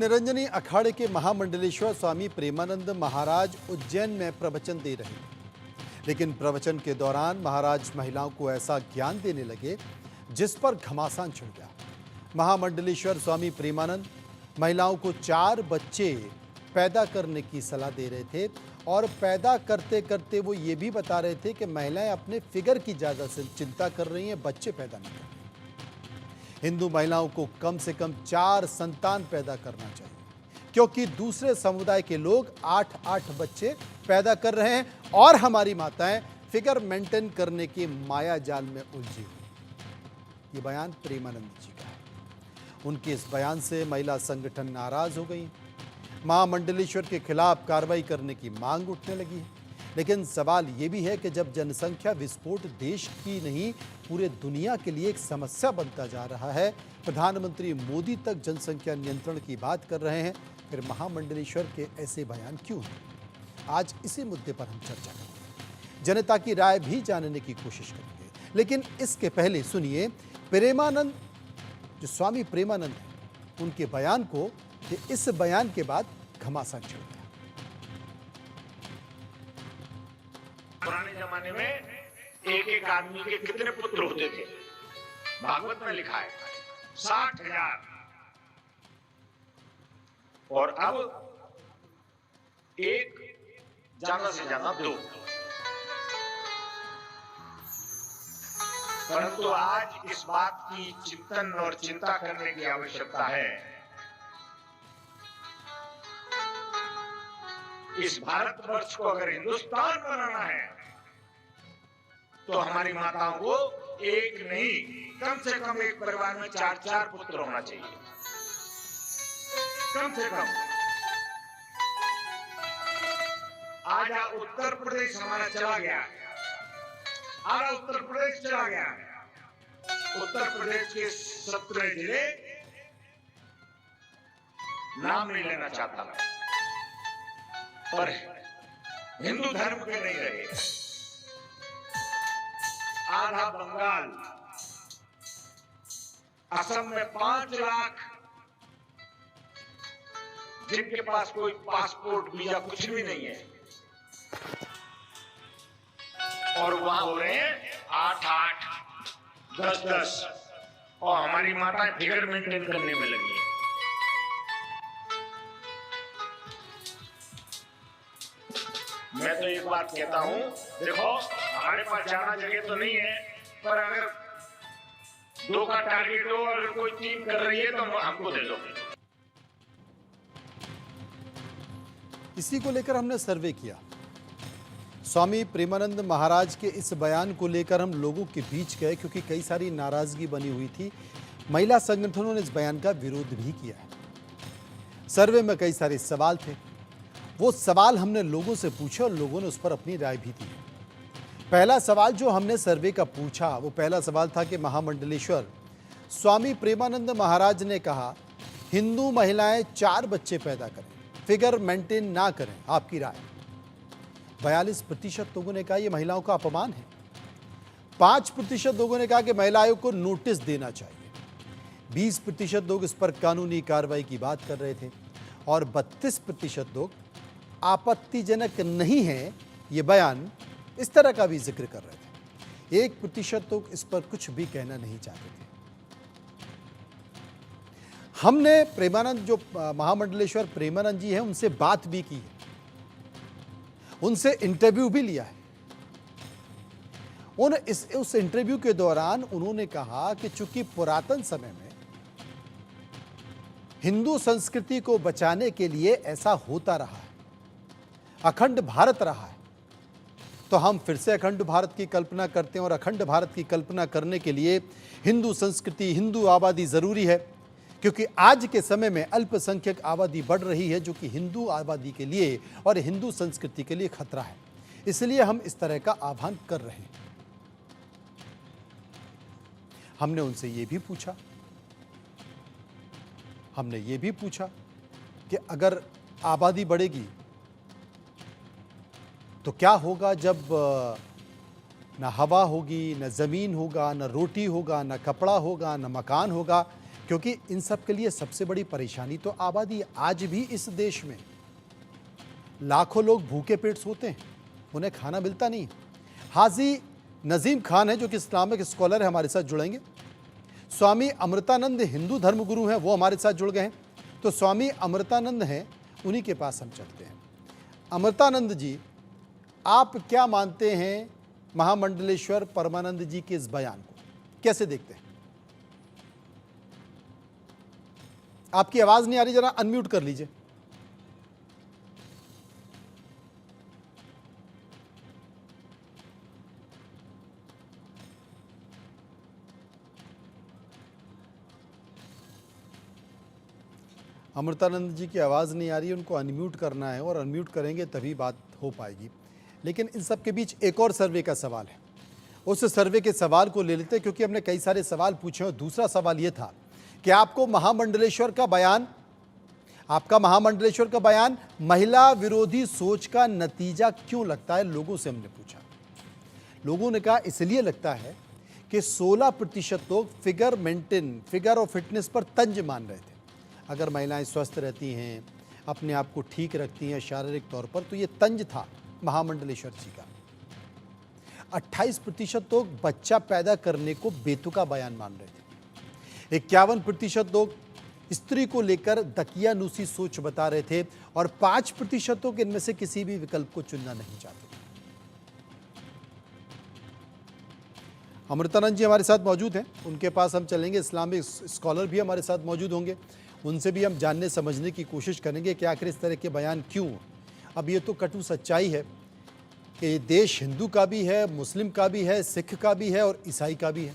निरंजनी अखाड़े के महामंडलेश्वर स्वामी प्रेमानंद महाराज उज्जैन में प्रवचन दे रहे हैं। लेकिन प्रवचन के दौरान महाराज महिलाओं को ऐसा ज्ञान देने लगे जिस पर घमासान छिड़ गया। महामंडलेश्वर स्वामी प्रेमानंद महिलाओं को 4 बच्चे पैदा करने की सलाह दे रहे थे और पैदा करते करते वो ये भी बता रहे थे कि महिलाएं अपने फिगर की ज़्यादा चिंता कर रही हैं, बच्चे पैदा नहीं कर रही। हिंदू महिलाओं को कम से कम 4 संतान पैदा करना चाहिए, क्योंकि दूसरे समुदाय के लोग 8-8 बच्चे पैदा कर रहे हैं और हमारी माताएं फिगर मेंटेन करने के माया जाल में उलझी हुई। ये बयान प्रेमानंद जी का है। उनके इस बयान से महिला संगठन नाराज हो गई। महामंडलेश्वर के खिलाफ कार्रवाई करने की मांग उठने लगी है। लेकिन सवाल ये भी है कि जब जनसंख्या विस्फोट देश की नहीं पूरे दुनिया के लिए एक समस्या बनता जा रहा है, प्रधानमंत्री मोदी तक जनसंख्या नियंत्रण की बात कर रहे हैं, फिर महामंडलेश्वर के ऐसे बयान क्यों हैं? आज इसी मुद्दे पर हम चर्चा करेंगे, जनता की राय भी जानने की कोशिश करेंगे। लेकिन इसके पहले सुनिए प्रेमानंद, जो स्वामी प्रेमानंद हैं, उनके बयान को कि इस बयान के बाद घमासान छिड़ गया। पुराने जमाने में एक आदमी के कितने पुत्र होते थे? भागवत में लिखा है 60,000। और अब एक, ज्यादा से ज्यादा 2। परंतु आज इस बात की चिंतन और चिंता करने की आवश्यकता है। इस भारतवर्ष को अगर हिंदुस्तान बनाना है तो हमारी माताओं को एक नहीं, कम से कम एक परिवार में 4-4 पुत्र होना चाहिए, कम से कम। आज उत्तर प्रदेश हमारा चला गया, आधा उत्तर प्रदेश चला गया। उत्तर प्रदेश के 17 जिले नाम नहीं लेना चाहता मैं, पर हिंदू धर्म के नहीं रहे। आधा बंगाल, असम में 5 लाख जिनके पास कोई पासपोर्ट वीजा कुछ भी नहीं है, और वहां हो रहे हैं 8-8, 10-10, और हमारी माताएं फिगर मेंटेन करने में लगी है। मैं तो एक बात कहता हूं, देखो हमारे पास ज्यादा जगह तो नहीं है, पर अगर 2 का टारगेट हो और कोई 3 कर रही है तो हमको दे दो। इसी को लेकर हमने सर्वे किया। स्वामी प्रेमानंद महाराज के इस बयान को लेकर हम लोगों के बीच गए, क्योंकि कई सारी नाराजगी बनी हुई थी। महिला संगठनों ने इस बयान का विरोध भी किया है। सर्वे में कई सारे सवाल थे। वो सवाल हमने लोगों से पूछे और लोगों ने उस पर अपनी राय भी दी। पहला सवाल जो हमने सर्वे का पूछा, वो पहला सवाल था कि महामंडलेश्वर स्वामी प्रेमानंद महाराज ने कहा हिंदू महिलाएं 4 बच्चे पैदा करें, फिगर मेंटेन ना करें, आपकी राय। 42% लोगों ने कहा यह महिलाओं का अपमान है। 5% लोगों ने कहा कि महिला आयोग को नोटिस देना चाहिए। 20% लोग इस पर कानूनी कार्रवाई की बात कर रहे थे और 32% लोग आपत्तिजनक नहीं है ये बयान, इस तरह का भी जिक्र कर रहे थे। 1% लोग इस पर कुछ भी कहना नहीं चाहते थे। हमने प्रेमानंद, जो महामंडलेश्वर प्रेमानंद जी हैं, उनसे बात भी की है, उनसे इंटरव्यू भी लिया है। उस इंटरव्यू के दौरान उन्होंने कहा कि चूंकि पुरातन समय में हिंदू संस्कृति को बचाने के लिए ऐसा होता रहा है, अखंड भारत रहा है, तो हम फिर से अखंड भारत की कल्पना करते हैं। और अखंड भारत की कल्पना करने के लिए हिंदू संस्कृति, हिंदू आबादी जरूरी है, क्योंकि आज के समय में अल्पसंख्यक आबादी बढ़ रही है, जो कि हिंदू आबादी के लिए और हिंदू संस्कृति के लिए खतरा है। इसलिए हम इस तरह का आह्वान कर रहे हैं। हमने उनसे ये भी पूछा कि अगर आबादी बढ़ेगी तो क्या होगा जब न हवा होगी, न ज़मीन होगा, न रोटी होगा, न कपड़ा होगा, न मकान होगा, क्योंकि इन सब के लिए सबसे बड़ी परेशानी तो आबादी है। आज भी इस देश में लाखों लोग भूखे पेट सोते हैं, उन्हें खाना मिलता नहीं। हाजी नजीम खान है जो कि इस्लामिक स्कॉलर है, हमारे साथ जुड़ेंगे। स्वामी अमृतानंद हिंदू धर्मगुरु हैं, वो हमारे साथ जुड़ गए हैं। तो स्वामी अमृतानंद हैं, उन्हीं के पास हम चलते हैं। अमृतानंद जी, आप क्या मानते हैं महामंडलेश्वर परमानंद जी के इस बयान को, कैसे देखते हैं? आपकी आवाज नहीं आ रही, जरा अनम्यूट कर लीजिए। अमृतानंद जी की आवाज़ नहीं आ रही है, उनको अनम्यूट करना है और अनम्यूट करेंगे तभी बात हो पाएगी। लेकिन इन सब के बीच एक और सर्वे का सवाल है, उस सर्वे के सवाल को ले लेते हैं, क्योंकि हमने कई सारे सवाल पूछे और दूसरा सवाल ये था कि आपको महामंडलेश्वर का बयान महिला विरोधी सोच का नतीजा क्यों लगता है? लोगों से हमने पूछा, लोगों ने कहा इसलिए लगता है कि 16% लोग फिगर और फिटनेस पर तंज मान रहे थे। अगर महिलाएं स्वस्थ रहती हैं, अपने आप को ठीक रखती हैं शारीरिक तौर पर, तो ये तंज था महामंडलेश्वर जी का। 28% लोग बच्चा पैदा करने को बेतुका बयान मान रहे थे। 51% लोग स्त्री को लेकर दकियानूसी सोच बता रहे थे और 5% लोग इनमें से किसी भी विकल्प को चुनना नहीं चाहते। अमृतानंद जी हमारे साथ मौजूद हैं, उनके पास हम चलेंगे। इस्लामिक स्कॉलर भी हमारे साथ मौजूद होंगे, उनसे भी हम जानने समझने की कोशिश करेंगे कि आखिर इस तरह के बयान क्यों। अब ये तो कटु सच्चाई है कि देश हिंदू का भी है, मुस्लिम का भी है, सिख का भी है और ईसाई का भी है।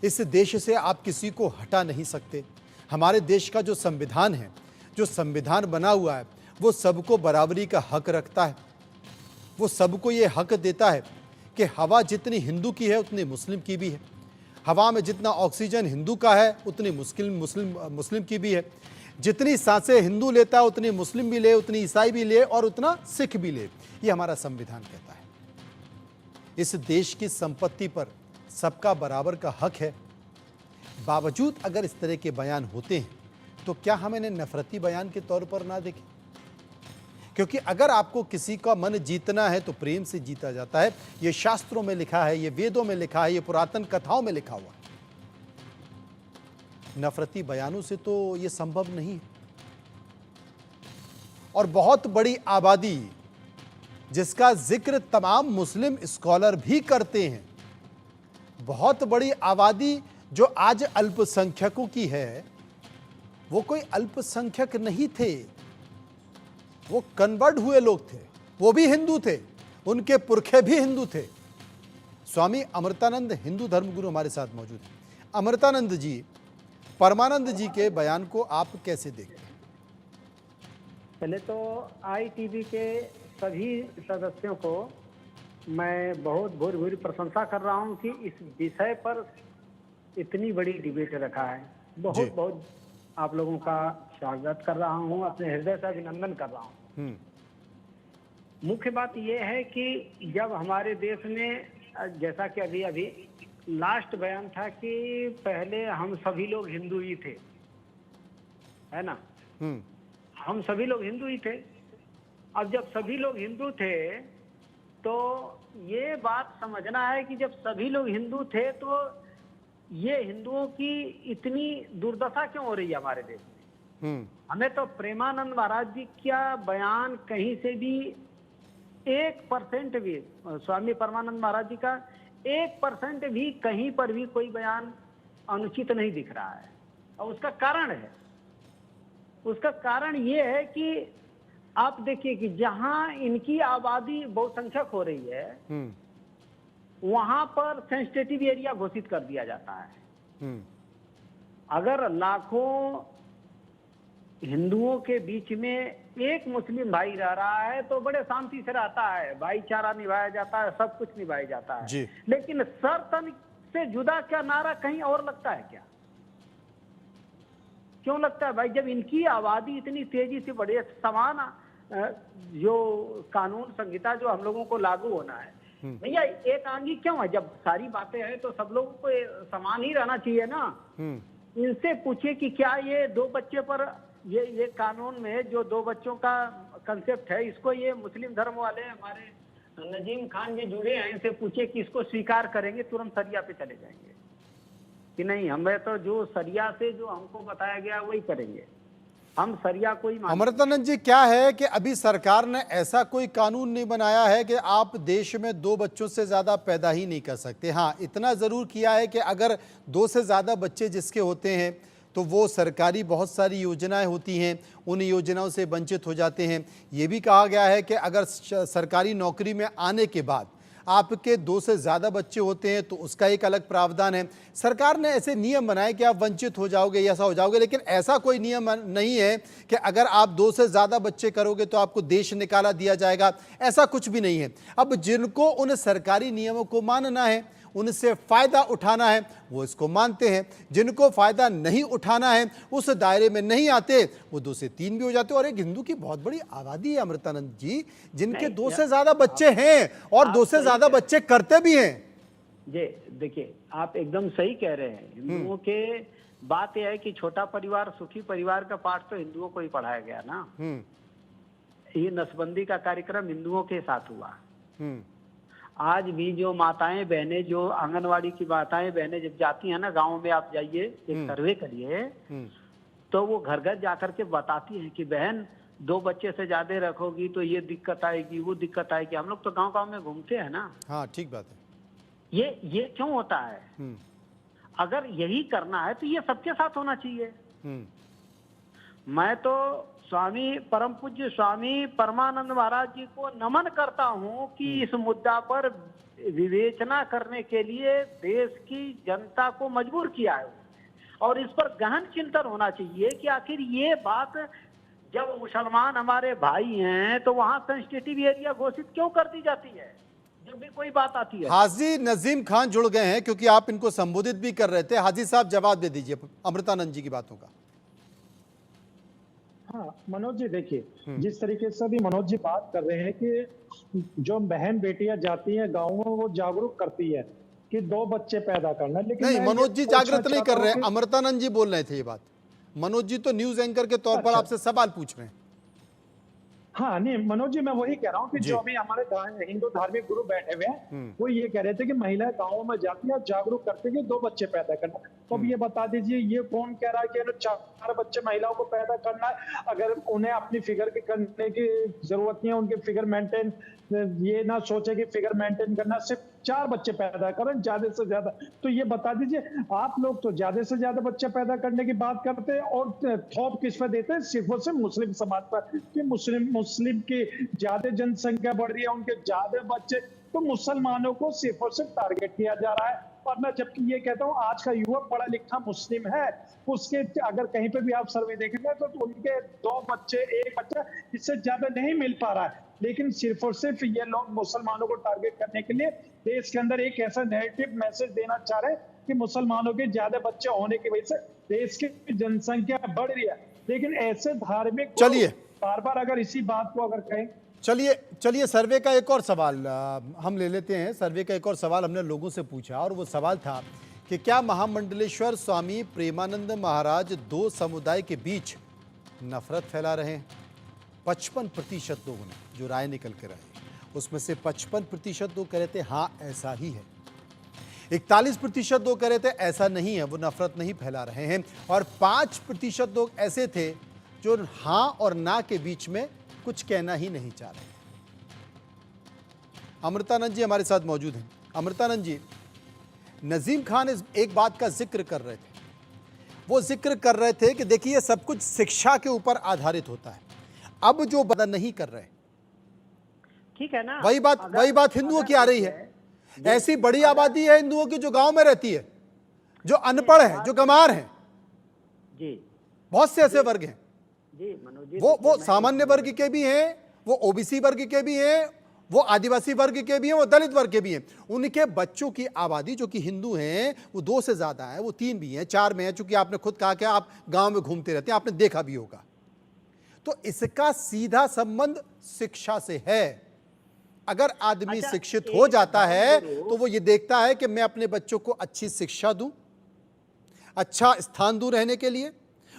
इस देश से आप किसी को हटा नहीं सकते। हमारे देश का जो संविधान है, जो संविधान बना हुआ है, वो सबको बराबरी का हक रखता है। वो सबको ये हक देता है कि हवा जितनी हिंदू की है उतनी मुस्लिम की भी है। हवा में जितना ऑक्सीजन हिंदू का है उतनी मुस्लिम की भी है। जितनी सांसें हिंदू लेता है उतनी मुस्लिम भी ले, उतनी ईसाई भी ले और उतना सिख भी ले। ये हमारा संविधान कहता है। इस देश की संपत्ति पर सबका बराबर का हक है। बावजूद अगर इस तरह के बयान होते हैं तो क्या हम इन्हें नफरती बयान के तौर पर ना देखें? क्योंकि अगर आपको किसी का मन जीतना है तो प्रेम से जीता जाता है। ये शास्त्रों में लिखा है, ये वेदों में लिखा है, ये पुरातन कथाओं में लिखा हुआ है। नफरती बयानों से तो ये संभव नहीं है। और बहुत बड़ी आबादी जिसका जिक्र तमाम मुस्लिम स्कॉलर भी करते हैं, बहुत बड़ी आबादी जो आज अल्पसंख्यकों की है, वो कोई अल्पसंख्यक नहीं थे, वो कन्वर्ट हुए लोग थे, वो भी हिंदू थे, उनके पुरखे भी हिंदू थे। स्वामी अमृतानंद हिंदू धर्मगुरु हमारे साथ मौजूद हैं। अमृतानंद जी, परमानंद जी के बयान को आप कैसे देखते हैं? पहले तो ITV के सभी सदस्यों को मैं बहुत भूरी प्रशंसा कर रहा हूं कि इस विषय पर इतनी बड़ी डिबेट रखा है। बहुत बहुत आप लोगों का स्वागत कर रहा हूं, अपने हृदय से अभिनंदन कर रहा हूं। मुख्य बात यह है कि जब हमारे देश में, जैसा कि अभी लास्ट बयान था कि पहले हम सभी लोग हिंदू ही थे, है ना? हम सभी लोग हिंदू ही थे। अब जब सभी लोग हिंदू थे तो ये बात समझना है कि जब सभी लोग हिंदू थे तो ये हिंदुओं की इतनी दुर्दशा क्यों हो रही है हमारे देश में? हमें तो प्रेमानंद महाराज जी का बयान कहीं से भी 1% भी, स्वामी परमानंद महाराज जी का 1% भी कहीं पर भी कोई बयान अनुचित नहीं दिख रहा है। और उसका कारण है, उसका कारण ये है कि आप देखिए कि जहां इनकी आबादी बहुसंख्यक हो रही है वहां पर सेंसिटिव एरिया घोषित कर दिया जाता है। अगर लाखों हिंदुओं के बीच में एक मुस्लिम भाई रह रहा है तो बड़े शांति से रहता है, भाईचारा निभाया जाता है, सब कुछ निभाया जाता है। लेकिन सर तन से जुदा क्या नारा कहीं और लगता है क्या? क्यों लगता है भाई? जब इनकी आबादी इतनी तेजी से बढ़े, समान जो कानून संहिता जो हम लोगों को लागू होना है, भैया एक आंगी क्यों है? जब सारी बातें हैं तो सब लोगों को समान ही रहना चाहिए ना। इनसे पूछिए कि क्या ये 2 बच्चे पर ये कानून में जो 2 बच्चों का कंसेप्ट है, इसको ये मुस्लिम धर्म वाले हमारे नजीम खान जी जुड़े हैं, इनसे पूछिए कि इसको स्वीकार करेंगे, तुरंत सरिया पे चले जाएंगे कि नहीं, हमें तो जो सरिया से जो हमको बताया गया वही करेंगे, हम सरिया को ही मानेंगे। अमृतानंद जी, क्या है कि अभी सरकार ने ऐसा कोई कानून नहीं बनाया है कि आप देश में 2 बच्चों से ज़्यादा पैदा ही नहीं कर सकते। हाँ, इतना ज़रूर किया है कि अगर 2 से ज़्यादा बच्चे जिसके होते हैं तो वो सरकारी बहुत सारी योजनाएं होती हैं, उन योजनाओं से वंचित हो जाते हैं। ये भी कहा गया है कि अगर सरकारी नौकरी में आने के बाद आपके 2 से ज़्यादा बच्चे होते हैं तो उसका एक अलग प्रावधान है। सरकार ने ऐसे नियम बनाए कि आप वंचित हो जाओगे, ऐसा हो जाओगे, लेकिन ऐसा कोई नियम नहीं है कि अगर आप 2 से ज़्यादा बच्चे करोगे तो आपको देश निकाला दिया जाएगा, ऐसा कुछ भी नहीं है। अब जिनको उन सरकारी नियमों को मानना है, उनसे फ़ायदा उठाना है, वो इसको मानते हैं। जिनको फ़ायदा नहीं उठाना है, उस दायरे में नहीं आते, वो 2 से 3 भी हो जाते हैं। और एक हिंदू की बहुत बड़ी आबादी है अमृतानंद जी, जिनके 2 से ज़्यादा बच्चे हैं और 2 से ज़्यादा बच्चे करते भी हैं। जी देखिए, आप एकदम सही कह रहे हैं। हिंदुओं के बात यह है कि छोटा परिवार सुखी परिवार का पाठ तो हिंदुओं को ही पढ़ाया गया ना। ये नसबंदी का कार्यक्रम हिंदुओं के साथ हुआ। आज भी जो माताएं बहनें, जो आंगनवाड़ी की माताएं बहनें जब जाती हैं ना, गाँव में आप जाइए, एक सर्वे करिए, तो वो घर घर जाकर के बताती हैं कि बहन 2 बच्चे से ज्यादा रखोगी तो ये दिक्कत आएगी, वो दिक्कत आएगी। हम लोग तो गांव गांव में घूमते हैं ना। हाँ, ठीक बात है। ये क्यों होता है? अगर यही करना है तो ये सबके साथ होना चाहिए। मैं तो स्वामी परम पूज्य स्वामी परमानंद महाराज जी को नमन करता हूं कि इस मुद्दा पर विवेचना करने के लिए देश की जनता को मजबूर किया है, और इस पर गहन चिंतन होना चाहिए कि आखिर ये बात, जब मुसलमान हमारे भाई हैं तो वहां सेंसिटिव एरिया घोषित क्यों कर दी जाती है जब भी कोई बात आती है? हाजी नजीम खान जुड़ गए हैं, क्योंकि आप इनको संबोधित भी कर रहे थे। हाजी साहब, जवाब दे दीजिए अमृतानंद जी की बातों का। हाँ मनोज जी, देखिए जिस तरीके से अभी मनोज जी बात कर रहे हैं कि जो बहन बेटियां जाती हैं गाँव में, वो जागरूक करती है कि 2 बच्चे पैदा करना, लेकिन नहीं, मनोज जी जागृत नहीं कर रहे हैं, अमृतानंद जी बोल रहे थे ये बात। मनोज जी तो न्यूज एंकर के तौर पर आपसे सवाल पूछ रहे हैं। हाँ नहीं मनोज जी, मैं वही कह रहा हूँ कि जो अभी हमारे हिंदू धार्मिक गुरु बैठे हुए हैं, वो ये कह रहे थे कि महिलाएं गाँवों में जाती है, जागरूक करते हैं कि 2 बच्चे पैदा करना। तो अब ये बता दीजिए, ये कौन कह रहा है कि 4 बच्चे महिलाओं को पैदा करना है? अगर उन्हें अपनी फिगर की करने की जरूरत नहीं है, उनके फिगर मेंटेन, ये ना सोचे कि फिगर मेंटेन करना, सिर्फ 4 बच्चे पैदा करें ज्यादा से ज्यादा। तो ये बता दीजिए, आप लोग तो ज्यादा से ज्यादा बच्चे पैदा करने की बात करते हैं और थोप किस पे देते हैं? सिर्फ और सिर्फ मुस्लिम समाज पर, कि मुस्लिम की ज्यादा जनसंख्या बढ़ रही है, उनके ज्यादा बच्चे, तो मुसलमानों को सिर्फ और सिर्फ टारगेट किया जा रहा है। और मैं जबकि ये कहता हूँ, आज का युवा पढ़ा लिखा मुस्लिम है, उसके अगर कहीं पे भी आप सर्वे देखेंगे तो उनके 2 बच्चे 1 बच्चा, इससे ज्यादा नहीं मिल पा रहा है। लेकिन सिर्फ और सिर्फ ये लोग मुसलमानों को टारगेट करने के लिए देश के अंदर एक ऐसा नेगेटिव मैसेज देना चाह रहे हैं कि मुसलमानों के ज्यादा बच्चे होने की वजह से देश की जनसंख्या बढ़ रही है। लेकिन ऐसे धार्मिक, चलिए बार बार अगर इसी बात को अगर कहें, चलिए सर्वे का एक और सवाल हम ले लेते हैं। सर्वे का एक और सवाल हमने लोगों से पूछा, और वो सवाल था कि क्या महामंडलेश्वर स्वामी प्रेमानंद महाराज 2 समुदाय के बीच नफरत फैला रहे हैं? 55% लोगों ने जो राय निकल कर आई, उसमें से 55% लोग कह रहे थे हाँ ऐसा ही है, 41% लोग कह रहे थे ऐसा नहीं है, वो नफरत नहीं फैला रहे हैं, और 5% लोग ऐसे थे जो हाँ और ना के बीच में कुछ कहना ही नहीं चाह रहे। अमृतानंद जी हमारे साथ मौजूद हैं। अमृतानंद जी, नजीम खान एक बात का जिक्र कर रहे थे, वो जिक्र कर रहे थे कि देखिए सब कुछ शिक्षा के ऊपर आधारित होता है। अब जो बदा नहीं कर रहे, ठीक है ना, वही बात हिंदुओं की आ रही है। ऐसी बड़ी आबादी है हिंदुओं की जो गांव में रहती है, जो अनपढ़ है, जो गंवार हैं, जी बहुत से ऐसे वर्ग हैं। जी मनोज जी, वो सामान्य वर्ग के भी हैं, वो ओबीसी वर्ग के भी हैं, वो आदिवासी वर्ग के भी हैं, वो दलित वर्ग के भी हैं। उनके बच्चों की आबादी जो कि हिंदू हैं वो 2 से ज्यादा है, वो 3 भी हैं, 4 में है, चूंकि आपने खुद कहा कि आप गांव में घूमते रहते हैं, आपने देखा भी होगा। तो इसका सीधा संबंध शिक्षा से है। अगर आदमी शिक्षित हो जाता है तो वो ये देखता है कि मैं अपने बच्चों को अच्छी शिक्षा दूं, अच्छा स्थान दूं रहने के लिए,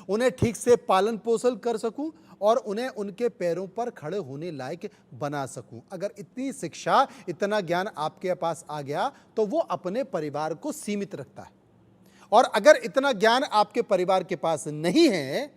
उन्हें ठीक से पालन पोषण कर सकूं और उन्हें उनके पैरों पर खड़े होने लायक बना सकूं। अगर इतनी शिक्षा, इतना ज्ञान आपके पास आ गया तो वो अपने परिवार को सीमित रखता है। और अगर इतना ज्ञान आपके परिवार के पास नहीं है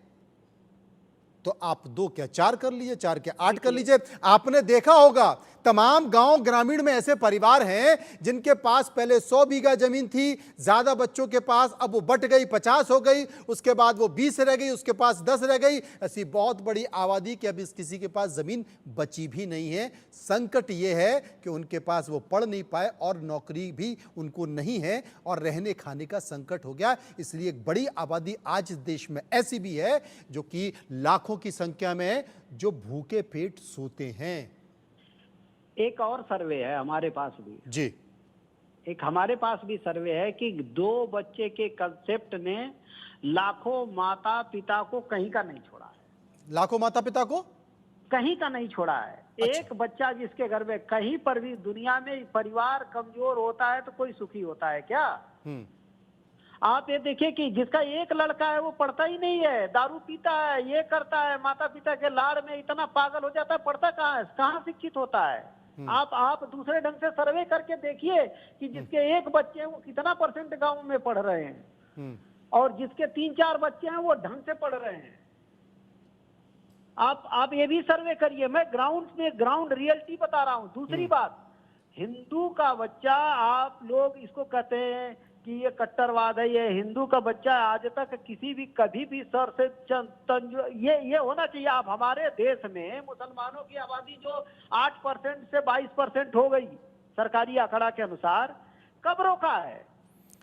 तो आप 2 क्या 4 कर लीजिए, 4 क्या 8 कर लीजिए। आपने देखा होगा तमाम गांव ग्रामीण में ऐसे परिवार हैं जिनके पास पहले 100 बीघा जमीन थी, ज्यादा बच्चों के पास, अब वो बट गई, 50 हो गई, उसके बाद वो 20 रह गई, उसके पास 10 रह गई। ऐसी बहुत बड़ी आबादी कि अब इस किसी के पास जमीन बची भी नहीं है। संकट ये है कि उनके पास वो पढ़ नहीं पाए और नौकरी भी उनको नहीं है और रहने खाने का संकट हो गया। इसलिए एक बड़ी आबादी आज इस देश में ऐसी भी है जो कि लाखों की संख्या में जो भूखे पेट सोते हैं। एक और सर्वे है हमारे पास भी, जी, एक हमारे पास भी सर्वे है कि 2 बच्चे के कंसेप्ट ने लाखों माता पिता को कहीं का नहीं छोड़ा है। लाखों माता पिता को कहीं का नहीं छोड़ा है। अच्छा। एक बच्चा जिसके घर में कहीं पर भी दुनिया में परिवार कमजोर होता है तो कोई सुखी होता है क्या? आप ये देखिए कि जिसका एक लड़का है वो पढ़ता ही नहीं है, दारू पीता है, ये करता है, माता पिता के लाड़ में इतना पागल हो जाता है, पढ़ता कहाँ है, कहाँ शिक्षित होता है? आप दूसरे ढंग से सर्वे करके देखिए कि जिसके एक बच्चे हैं वो कितना % गांव में पढ़ रहे हैं और जिसके 3-4 बच्चे हैं वो ढंग से पढ़ रहे हैं। आप ये भी सर्वे करिए। मैं ग्राउंड रियलिटी बता रहा हूँ। दूसरी बात, हिंदू का बच्चा, आप लोग इसको कहते हैं कि ये कट्टरवाद है, ये हिंदू का बच्चा आज तक किसी भी कभी भी सर से ये होना चाहिए। आप हमारे देश में मुसलमानों की आबादी जो 8% से 22% हो गई सरकारी आंकड़ा के अनुसार, कब रोका है?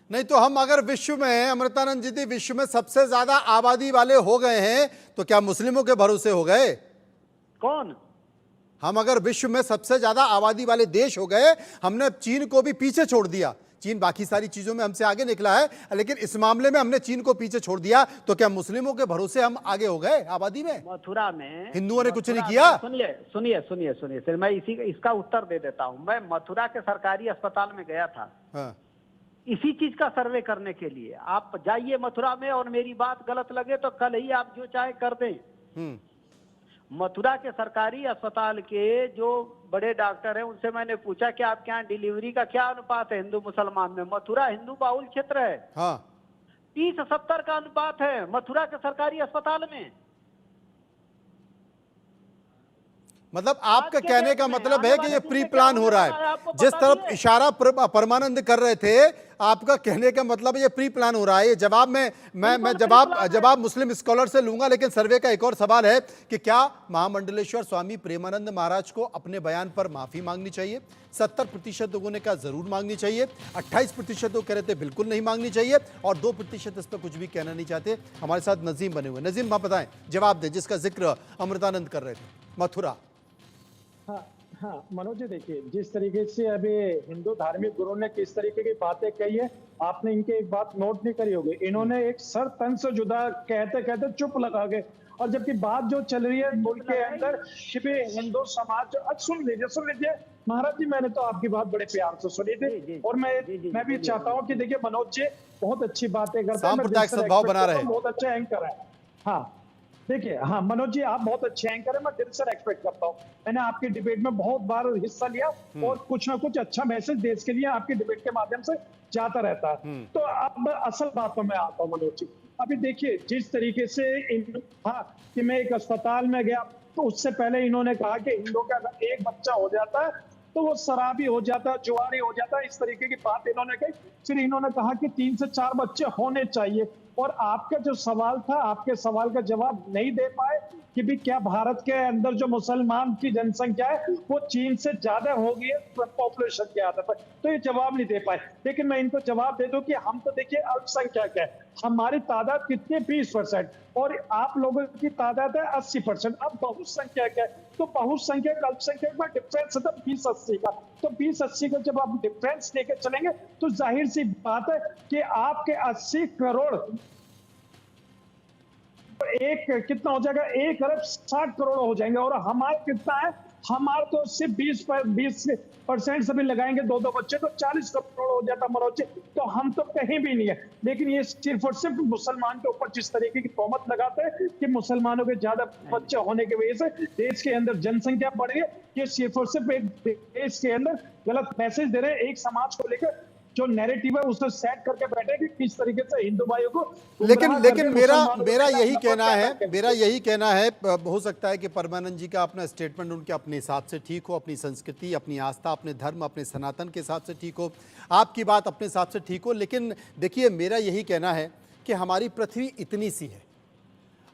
नहीं तो हम अगर विश्व में, अमृतानंद जी, विश्व में सबसे ज्यादा आबादी वाले हो गए हैं तो क्या मुस्लिमों के भरोसे हो गए? कौन? हम अगर विश्व में सबसे ज्यादा आबादी वाले देश हो गए, हमने चीन को भी पीछे छोड़ दिया। चीन बाकी सारी चीजों में हमसे आगे निकला है, लेकिन इस मामले में हमने चीन को पीछे छोड़ दिया, तो क्या मुस्लिमों के भरोसे हम आगे हो गए आबादी में? मथुरा में हिंदुओं ने कुछ नहीं किया। सुनिए, मैं इसका उत्तर दे देता हूँ। मैं मथुरा के सरकारी अस्पताल में गया था। हाँ। इसी चीज का सर्वे करने के लिए। आप जाइए मथुरा में और मेरी बात गलत लगे तो कल ही आप जो चाहे कर दें। मथुरा के सरकारी अस्पताल के जो बड़े डॉक्टर हैं उनसे मैंने पूछा कि आपके यहाँ डिलीवरी का क्या अनुपात है हिंदू मुसलमान में? मथुरा हिंदू बाहुल क्षेत्र है। हाँ। 30-70 का अनुपात है मथुरा के सरकारी अस्पताल में। मतलब आपका कहने का मतलब है कि ये प्री प्लान हो रहा है। जिस तरफ इशारा परमानंद कर रहे थे, आपका कहने का मतलब ये प्री प्लान हो रहा है। ये जवाब मैं जवाब मुस्लिम स्कॉलर से लूंगा, लेकिन सर्वे का एक और सवाल है कि क्या महामंडलेश्वर स्वामी प्रेमानंद महाराज को अपने बयान पर माफी मांगनी चाहिए? 70% लोगों ने कहा जरूर मांगनी चाहिए, 28% लोग कह रहे थे बिल्कुल नहीं मांगनी चाहिए और 2% इस पर कुछ भी कहना नहीं चाहते। हमारे साथ नजीम बने हुए। नजीम, आप बताएं, जवाब दें जिसका जिक्र अमृतानंद कर रहे थे, मथुरा। हाँ मनोज जी, देखिए जिस तरीके से अभी हिंदू धार्मिक गुरु ने किस तरीके की बातें कही है, आपने इनके एक बात नोट नहीं करी होगी। इन्होंने एक सर तन से जुदा कहते कहते चुप लगा गए, और जबकि बात जो चल रही है मुल्क के अंदर कि हिंदू समाज, सुन लीजिए महाराज जी, मैंने तो आपकी बात बड़े प्यार से सुनी थी और मैं भी चाहता हूँ कि देखिए मनोज जी बहुत अच्छी बातें करते हैं, सद्भाव बना रहे, बहुत अच्छा एंकर है। हाँ देखिए, हाँ मनोज जी आप बहुत अच्छे एंकर है, मैं दिल से एक्सपेक्ट करता हूँ। मैंने आपकी डिबेट में बहुत बार हिस्सा लिया और कुछ ना कुछ अच्छा मैसेज देश के लिए आपकी डिबेट के माध्यम से जाता रहता है। तो अब असल बात में मैं आता हूँ मनोज जी। अभी देखिए जिस तरीके से कि मैं एक अस्पताल में गया तो उससे पहले इन्होंने कहा कि हिंदू का एक बच्चा हो जाता है तो वो शराबी हो जाता है, जुआरी हो जाता है, इस तरीके की बात इन्होंने कही। फिर इन्होंने कहा कि 3 से 4 बच्चे होने चाहिए, और आपका जो सवाल था, आपके सवाल का जवाब नहीं दे पाए कि भी क्या भारत के अंदर जो मुसलमान की जनसंख्या है वो चीन से ज्यादा हो गई है पॉपुलेशन के आधार पर, तो ये जवाब नहीं दे पाए। लेकिन मैं इनको जवाब दे दूं कि हम तो देखिए अल्पसंख्यक है, हमारी तादाद कितनी 20% और आप लोगों की तादाद है 80%। अब बहुसंख्यक है तो बहुसंख्यक अल्पसंख्यक में डिफरेंस है 20-80 का, तो 20-80 का जब आप डिफरेंस लेकर चलेंगे तो जाहिर सी बात है कि आपके 80 करोड़ एक कितना हो जाएगा, 1,60,60,000,000 हो जाएंगे। और हमारा कितना है, हमारा तो सिर्फ 20% से भी लगाएंगे 2-2 बच्चे तो 40 करोड़ हो जाता मनोज जी। तो हम तो कहीं भी नहीं है। लेकिन ये सिर्फ और सिर्फ मुसलमान के ऊपर जिस तरीके की तोहमत लगाते हैं कि मुसलमानों के ज्यादा बच्चे होने की वजह से देश के अंदर जनसंख्या बढ़ गई, ये सिर्फ और सिर्फ एक देश के अंदर गलत मैसेज दे रहे हैं। एक समाज को लेकर जो नैरेटिव है उसे सेट करके बैठे कि किस तरीके से हिंदू भाइयों को लेकिन मेरा यही कहना है, हो सकता है कि परमानंद जी का अपना स्टेटमेंट उनके अपने हिसाब से ठीक हो, अपनी संस्कृति, अपनी आस्था, अपने धर्म, अपने सनातन के हिसाब से ठीक हो, आपकी बात अपने हिसाब से ठीक हो। लेकिन देखिए, मेरा यही कहना है कि हमारी पृथ्वी इतनी सी है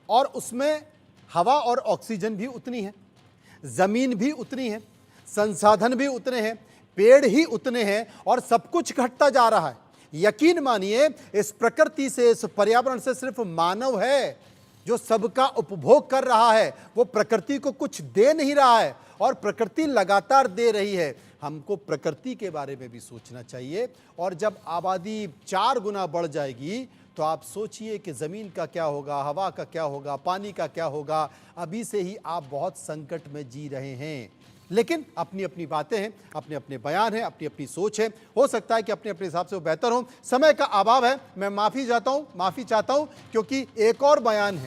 और उसमें हवा और ऑक्सीजन भी उतनी है, जमीन भी उतनी है, संसाधन भी उतने हैं, पेड़ ही उतने हैं और सब कुछ घटता जा रहा है। यकीन मानिए, इस प्रकृति से, इस पर्यावरण से सिर्फ मानव है जो सबका उपभोग कर रहा है। वो प्रकृति को कुछ दे नहीं रहा है और प्रकृति लगातार दे रही है। हमको प्रकृति के बारे में भी सोचना चाहिए। और जब आबादी 4 गुना बढ़ जाएगी तो आप सोचिए कि ज़मीन का क्या होगा, हवा का क्या होगा, पानी का क्या होगा। अभी से ही आप बहुत संकट में जी रहे हैं। लेकिन अपनी अपनी बातें हैं, अपने अपने बयान हैं, अपनी अपनी सोच है। हो सकता है कि अपने अपने हिसाब से वो बेहतर हो। समय का अभाव है, मैं माफ़ी चाहता हूँ क्योंकि एक और बयान है।